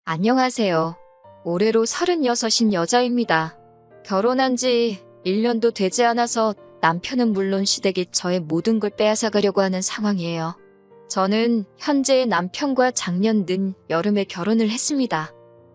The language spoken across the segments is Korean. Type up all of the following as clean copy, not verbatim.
안녕하세요. 올해로 36인 여자입니다. 결혼한 지 1년도 되지 않아서 남편은 물론 시댁이 저의 모든 걸 빼앗아가려고 하는 상황이에요. 저는 현재의 남편과 작년 여름에 결혼을 했습니다.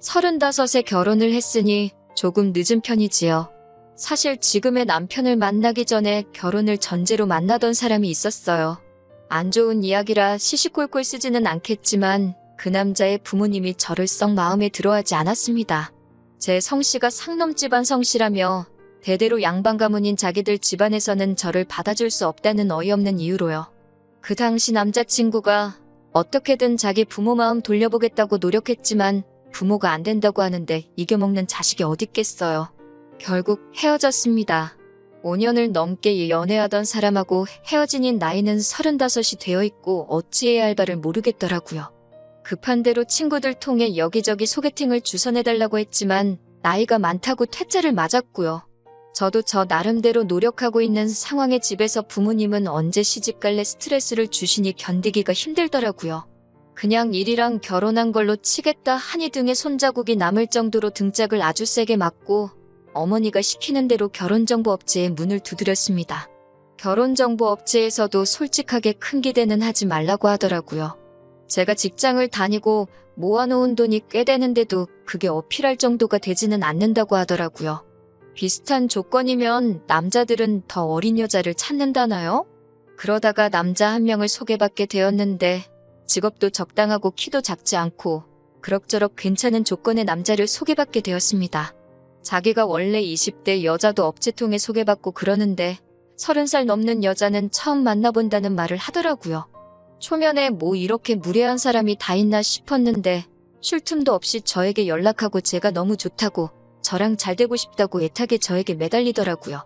35에 결혼을 했으니 조금 늦은 편이지요. 사실 지금의 남편을 만나기 전에 결혼을 전제로 만나던 사람이 있었어요. 안 좋은 이야기라 시시콜콜 쓰지는 않겠지만 그 남자의 부모님이 저를 썩 마음에 들어하지 않았습니다. 제 성씨가 상놈 집안 성씨라며 대대로 양반 가문인 자기들 집안에서는 저를 받아줄 수 없다는 어이없는 이유로요. 그 당시 남자친구가 어떻게든 자기 부모 마음 돌려보겠다고 노력했지만 부모가 안 된다고 하는데 이겨먹는 자식이 어딨겠어요. 결국 헤어졌습니다. 5년을 넘게 연애하던 사람하고 헤어진 나이는 35이 되어 있고 어찌해야 할 바를 모르겠더라고요. 급한 대로 친구들 통해 여기저기 소개팅을 주선해달라고 했지만 나이가 많다고 퇴짜를 맞았고요. 저도 저 나름대로 노력하고 있는 상황에 집에서 부모님은 언제 시집갈래 스트레스를 주시니 견디기가 힘들더라고요. 그냥 일이랑 결혼한 걸로 치겠다 하니 등에 손자국이 남을 정도로 등짝을 아주 세게 맞고 어머니가 시키는 대로 결혼정보업체에 문을 두드렸습니다. 결혼정보업체에서도 솔직하게 큰 기대는 하지 말라고 하더라고요. 제가 직장을 다니고 모아놓은 돈이 꽤 되는데도 그게 어필할 정도가 되지는 않는다고 하더라고요. 비슷한 조건이면 남자들은 더 어린 여자를 찾는다나요? 그러다가 남자 한 명을 소개받게 되었는데 직업도 적당하고 키도 작지 않고 그럭저럭 괜찮은 조건의 남자를 소개받게 되었습니다. 자기가 원래 20대 여자도 업체 통해 소개받고 그러는데 30살 넘는 여자는 처음 만나본다는 말을 하더라고요. 초면에 뭐 이렇게 무례한 사람이 다 있나 싶었는데 쉴 틈도 없이 저에게 연락하고 제가 너무 좋다고 저랑 잘 되고 싶다고 애타게 저에게 매달리더라고요.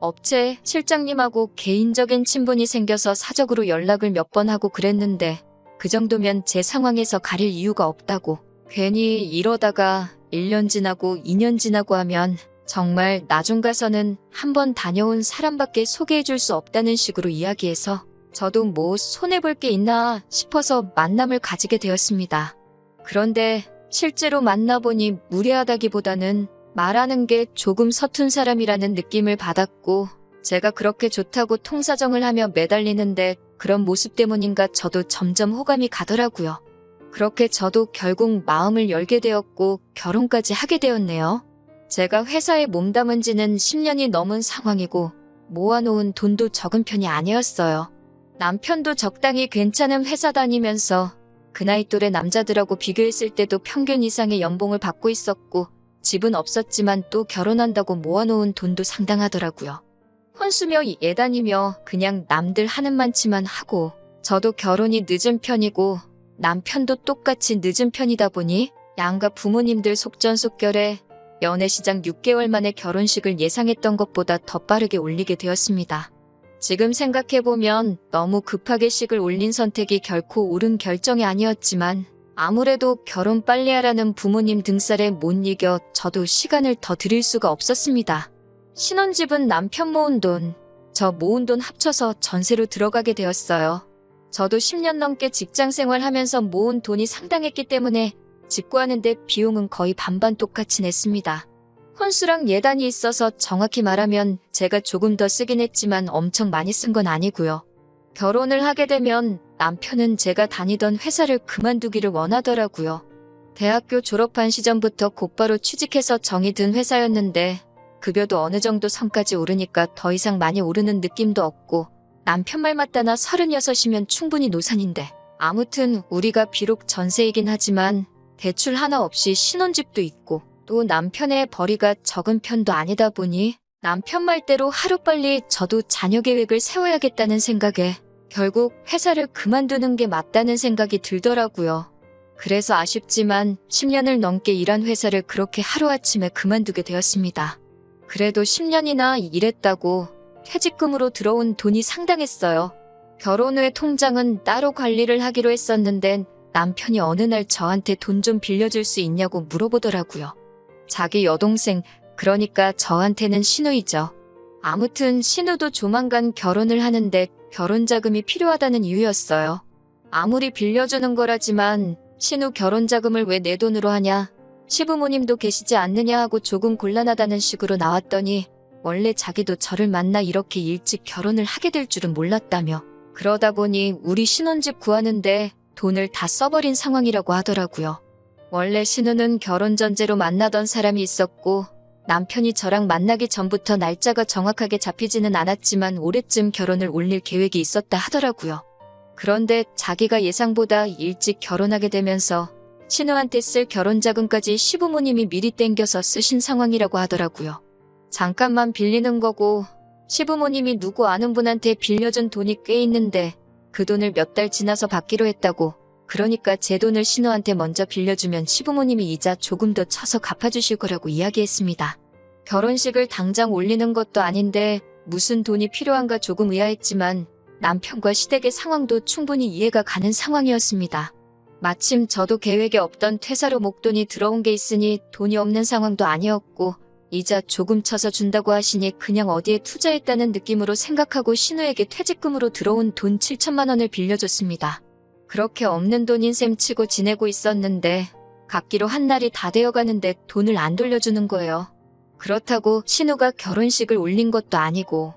업체 실장님하고 개인적인 친분이 생겨서 사적으로 연락을 몇 번 하고 그랬는데 그 정도면 제 상황에서 가릴 이유가 없다고 괜히 이러다가 1년 지나고 2년 지나고 하면 정말 나중 가서는 한번 다녀온 사람밖에 소개해줄 수 없다는 식으로 이야기해서 저도 뭐 손해볼 게 있나 싶어서 만남을 가지게 되었습니다. 그런데 실제로 만나보니 무례하다기보다는 말하는 게 조금 서툰 사람이라는 느낌을 받았고 제가 그렇게 좋다고 통사정을 하며 매달리는데 그런 모습 때문인가 저도 점점 호감이 가더라고요. 그렇게 저도 결국 마음을 열게 되었고 결혼까지 하게 되었네요. 제가 회사에 몸담은 지는 10년이 넘은 상황이고 모아놓은 돈도 적은 편이 아니었어요. 남편도 적당히 괜찮은 회사 다니면서 그 나이 또래 남자들하고 비교했을 때도 평균 이상의 연봉을 받고 있었고 집은 없었지만 또 결혼한다고 모아놓은 돈도 상당하더라고요. 혼수며 예단이며 그냥 남들 하는 만치만 하고 저도 결혼이 늦은 편이고 남편도 똑같이 늦은 편이다 보니 양가 부모님들 속전속결에 연애시장 6개월 만에 결혼식을 예상했던 것보다 더 빠르게 올리게 되었습니다. 지금 생각해보면 너무 급하게 식을 올린 선택이 결코 옳은 결정이 아니었지만 아무래도 결혼 빨리 하라는 부모님 등살에 못 이겨 저도 시간을 더 들일 수가 없었습니다. 신혼집은 남편 모은 돈, 저 모은 돈 합쳐서 전세로 들어가게 되었어요. 저도 10년 넘게 직장 생활하면서 모은 돈이 상당했기 때문에 집 구하는데 비용은 거의 반반 똑같이 냈습니다. 혼수랑 예단이 있어서 정확히 말하면 제가 조금 더 쓰긴 했지만 엄청 많이 쓴 건 아니고요. 결혼을 하게 되면 남편은 제가 다니던 회사를 그만두기를 원하더라고요. 대학교 졸업한 시점부터 곧바로 취직해서 정이 든 회사였는데 급여도 어느 정도 선까지 오르니까 더 이상 많이 오르는 느낌도 없고 남편 말 맞다나 36이면 충분히 노산인데 아무튼 우리가 비록 전세이긴 하지만 대출 하나 없이 신혼집도 있고 또 남편의 벌이가 적은 편도 아니다 보니 남편 말대로 하루빨리 저도 자녀 계획을 세워야겠다는 생각에 결국 회사를 그만두는 게 맞다는 생각이 들더라고요. 그래서 아쉽지만 10년을 넘게 일한 회사를 그렇게 하루아침에 그만두게 되었습니다. 그래도 10년이나 일했다고 퇴직금으로 들어온 돈이 상당했어요. 결혼 후에 통장은 따로 관리를 하기로 했었는데 남편이 어느 날 저한테 돈 좀 빌려줄 수 있냐고 물어보더라고요. 자기 여동생, 그러니까 저한테는 신우이죠. 아무튼 신우도 조만간 결혼을 하는데 결혼자금이 필요하다는 이유였어요. 아무리 빌려주는 거라지만 신우 결혼 자금을 왜 내 돈으로 하냐? 시부모님도 계시지 않느냐 하고 조금 곤란하다는 식으로 나왔더니 원래 자기도 저를 만나 이렇게 일찍 결혼을 하게 될 줄은 몰랐다며 그러다 보니 우리 신혼집 구하는데 돈을 다 써버린 상황이라고 하더라고요. 원래 신우는 결혼 전제로 만나던 사람이 있었고 남편이 저랑 만나기 전부터 날짜가 정확하게 잡히지는 않았지만 올해쯤 결혼을 올릴 계획이 있었다 하더라고요. 그런데 자기가 예상보다 일찍 결혼하게 되면서 신우한테 쓸 결혼 자금까지 시부모님이 미리 땡겨서 쓰신 상황이라고 하더라고요. 잠깐만 빌리는 거고 시부모님이 누구 아는 분한테 빌려준 돈이 꽤 있는데 그 돈을 몇 달 지나서 받기로 했다고. 그러니까 제 돈을 신우한테 먼저 빌려주면 시부모님이 이자 조금 더 쳐서 갚아주실 거라고 이야기했습니다. 결혼식을 당장 올리는 것도 아닌데 무슨 돈이 필요한가 조금 의아했지만 남편과 시댁의 상황도 충분히 이해가 가는 상황이었습니다. 마침 저도 계획에 없던 퇴사로 목돈이 들어온 게 있으니 돈이 없는 상황도 아니었고 이자 조금 쳐서 준다고 하시니 그냥 어디에 투자했다는 느낌으로 생각하고 신우에게 퇴직금으로 들어온 돈 7천만 원을 빌려줬습니다. 그렇게 없는 돈인 셈 치고 지내고 있었는데 갚기로 한 날이 다 되어가는데 돈을 안 돌려주는 거예요. 그렇다고 신우가 결혼식을 올린 것도 아니고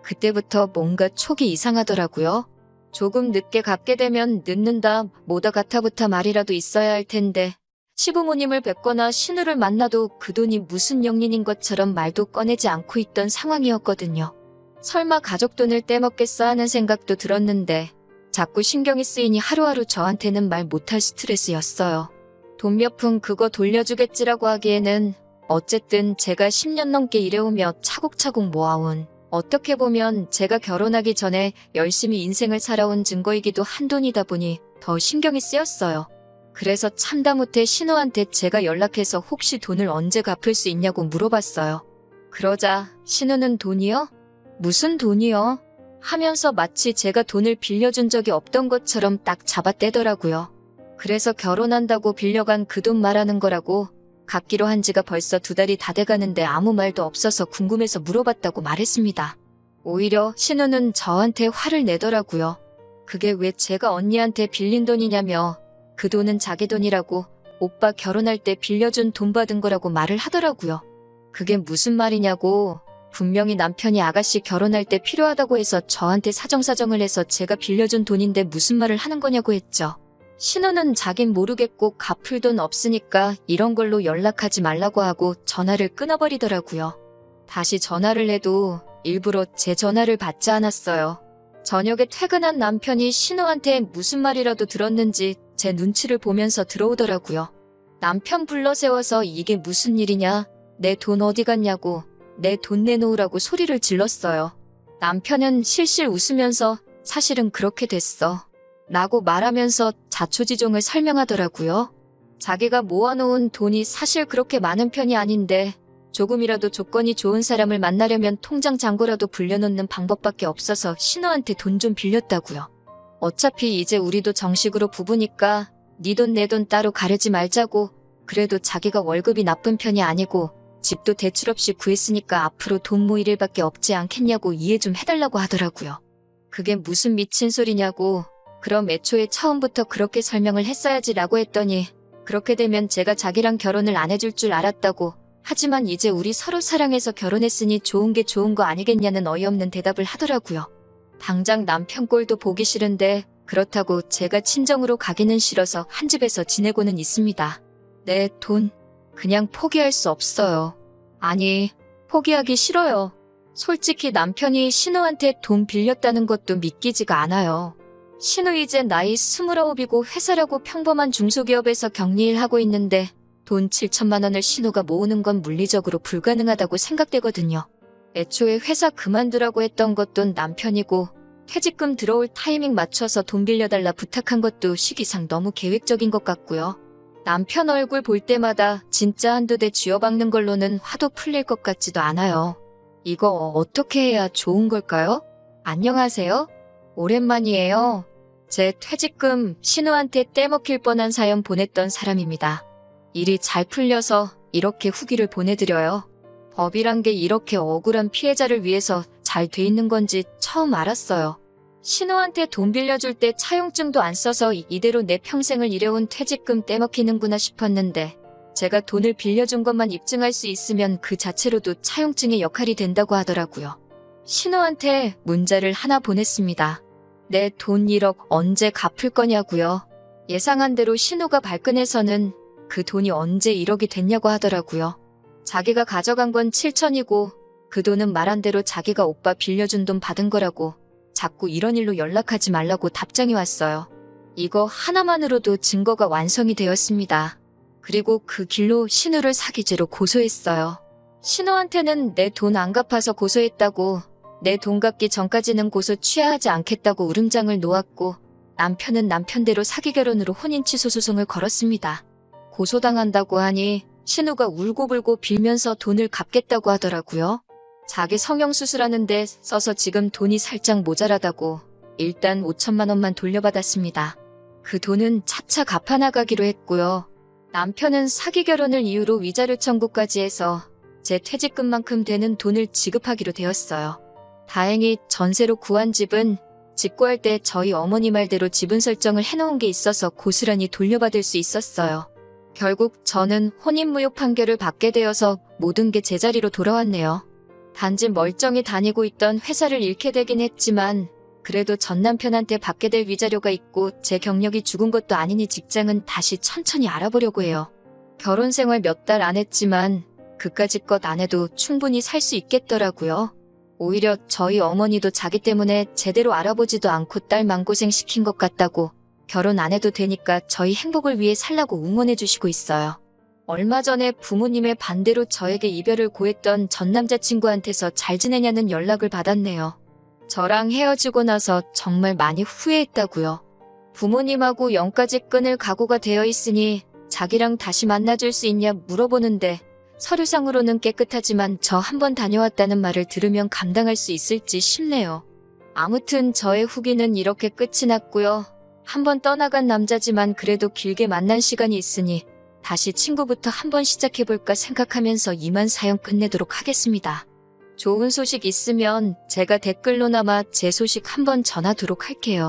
그때부터 뭔가 촉이 이상하더라고요. 조금 늦게 갚게 되면 늦는다 뭐다 같아부터 말이라도 있어야 할 텐데 시부모님을 뵙거나 신우를 만나도 그 돈이 무슨 영린인 것처럼 말도 꺼내지 않고 있던 상황이었거든요. 설마 가족 돈을 떼먹겠어 하는 생각도 들었는데 자꾸 신경이 쓰이니 하루하루 저한테는 말 못할 스트레스였어요. 돈 몇 푼 그거 돌려주겠지라고 하기에는 어쨌든 제가 10년 넘게 일해오며 차곡차곡 모아온 어떻게 보면 제가 결혼하기 전에 열심히 인생을 살아온 증거이기도 한 돈이다 보니 더 신경이 쓰였어요. 그래서 참다못해 신우한테 제가 연락해서 혹시 돈을 언제 갚을 수 있냐고 물어봤어요. 그러자 신우는 돈이요? 무슨 돈이요? 하면서 마치 제가 돈을 빌려준 적이 없던 것처럼 딱 잡아떼더라고요. 그래서 결혼한다고 빌려간 그 돈 말하는 거라고 갚기로 한 지가 벌써 2달이 다 돼가는데 아무 말도 없어서 궁금해서 물어봤다고 말했습니다. 오히려 신우는 저한테 화를 내더라고요. 그게 왜 제가 언니한테 빌린 돈이냐며 그 돈은 자기 돈이라고 오빠 결혼할 때 빌려준 돈 받은 거라고 말을 하더라고요. 그게 무슨 말이냐고 분명히 남편이 아가씨 결혼할 때 필요하다고 해서 저한테 사정사정을 해서 제가 빌려준 돈인데 무슨 말을 하는 거냐고 했죠. 신우는 자긴 모르겠고 갚을 돈 없으니까 이런 걸로 연락하지 말라고 하고 전화를 끊어버리더라고요. 다시 전화를 해도 일부러 제 전화를 받지 않았어요. 저녁에 퇴근한 남편이 신우한테 무슨 말이라도 들었는지 제 눈치를 보면서 들어오더라고요. 남편 불러 세워서 이게 무슨 일이냐, 내 돈 어디 갔냐고, 내 돈 내놓으라고 소리를 질렀어요. 남편은 실실 웃으면서 사실은 그렇게 됐어 라고 말하면서 자초지종을 설명하더라고요. 자기가 모아놓은 돈이 사실 그렇게 많은 편이 아닌데 조금이라도 조건이 좋은 사람을 만나려면 통장 잔고라도 불려놓는 방법밖에 없어서 신우한테 돈 좀 빌렸다고요. 어차피 이제 우리도 정식으로 부부니까 네 돈 내 돈 따로 가르지 말자고. 그래도 자기가 월급이 나쁜 편이 아니고 집도 대출 없이 구했으니까 앞으로 돈 모일 일밖에 없지 않겠냐고 이해 좀 해달라고 하더라고요. 그게 무슨 미친 소리냐고. 그럼 애초에 처음부터 그렇게 설명을 했어야지라고 했더니 그렇게 되면 제가 자기랑 결혼을 안 해줄 줄 알았다고. 하지만 이제 우리 서로 사랑해서 결혼했으니 좋은 게 좋은 거 아니겠냐는 어이없는 대답을 하더라고요. 당장 남편 꼴도 보기 싫은데 그렇다고 제가 친정으로 가기는 싫어서 한 집에서 지내고는 있습니다. 내 돈 그냥 포기할 수 없어요. 아니, 포기하기 싫어요. 솔직히 남편이 신우한테 돈 빌렸다는 것도 믿기지가 않아요. 신우 이제 나이 29이고 회사라고 평범한 중소기업에서 격리일 하고 있는데 돈 7천만 원을 신우가 모으는 건 물리적으로 불가능하다고 생각되거든요. 애초에 회사 그만두라고 했던 것도 남편이고 퇴직금 들어올 타이밍 맞춰서 돈 빌려달라 부탁한 것도 시기상 너무 계획적인 것 같고요. 남편 얼굴 볼 때마다 진짜 한두 대 쥐어박는 걸로는 화도 풀릴 것 같지도 않아요. 이거 어떻게 해야 좋은 걸까요? 안녕하세요. 오랜만이에요. 제 퇴직금 신우한테 떼먹힐 뻔한 사연 보냈던 사람입니다. 일이 잘 풀려서 이렇게 후기를 보내드려요. 법이란 게 이렇게 억울한 피해자를 위해서 잘 돼 있는 건지 처음 알았어요. 신우한테 돈 빌려줄 때 차용증도 안 써서 이대로 내 평생을 일해온 퇴직금 떼먹히는구나 싶었는데 제가 돈을 빌려준 것만 입증할 수 있으면 그 자체로도 차용증의 역할이 된다고 하더라고요. 신우한테 문자를 하나 보냈습니다. 내 돈 1억 언제 갚을 거냐고요. 예상한 대로 신우가 발끈해서는 그 돈이 언제 1억이 됐냐고 하더라고요. 자기가 가져간 건 7천이고 그 돈은 말한 대로 자기가 오빠 빌려준 돈 받은 거라고 자꾸 이런 일로 연락하지 말라고 답장이 왔어요. 이거 하나만으로도 증거가 완성이 되었습니다. 그리고 그 길로 신우를 사기죄로 고소했어요. 신우한테는 내 돈 안 갚아서 고소했다고, 내 돈 갚기 전까지는 고소 취하하지 않겠다고 울음장을 놓았고, 남편은 남편대로 사기 결혼으로 혼인 취소 소송을 걸었습니다. 고소당한다고 하니 신우가 울고불고 빌면서 돈을 갚겠다고 하더라고요. 자기 성형수술하는데 써서 지금 돈이 살짝 모자라다고 일단 5천만 원만 돌려받았습니다. 그 돈은 차차 갚아나가기로 했고요. 남편은 사기 결혼을 이유로 위자료 청구까지 해서 제 퇴직금만큼 되는 돈을 지급하기로 되었어요. 다행히 전세로 구한 집은 직구할 때 저희 어머니 말대로 지분 설정을 해놓은 게 있어서 고스란히 돌려받을 수 있었어요. 결국 저는 혼인무효 판결을 받게 되어서 모든 게 제자리로 돌아왔네요. 단지 멀쩡히 다니고 있던 회사를 잃게 되긴 했지만 그래도 전 남편한테 받게 될 위자료가 있고 제 경력이 죽은 것도 아니니 직장은 다시 천천히 알아보려고 해요. 결혼 생활 몇 달 안 했지만 그까짓 것 안 해도 충분히 살 수 있겠더라고요. 오히려 저희 어머니도 자기 때문에 제대로 알아보지도 않고 딸 맘고생 시킨 것 같다고 결혼 안 해도 되니까 저희 행복을 위해 살라고 응원해 주시고 있어요. 얼마 전에 부모님의 반대로 저에게 이별을 고했던 전 남자친구한테서 잘 지내냐는 연락을 받았네요. 저랑 헤어지고 나서 정말 많이 후회했다고요. 부모님하고 영까지 끊을 각오가 되어 있으니 자기랑 다시 만나줄 수 있냐 물어보는데 서류상으로는 깨끗하지만 저 한 번 다녀왔다는 말을 들으면 감당할 수 있을지 싶네요. 아무튼 저의 후기는 이렇게 끝이 났고요. 한 번 떠나간 남자지만 그래도 길게 만난 시간이 있으니 다시 친구부터 한번 시작해볼까 생각하면서 이만 사연 끝내도록 하겠습니다. 좋은 소식 있으면 제가 댓글로나마 제 소식 한번 전하도록 할게요.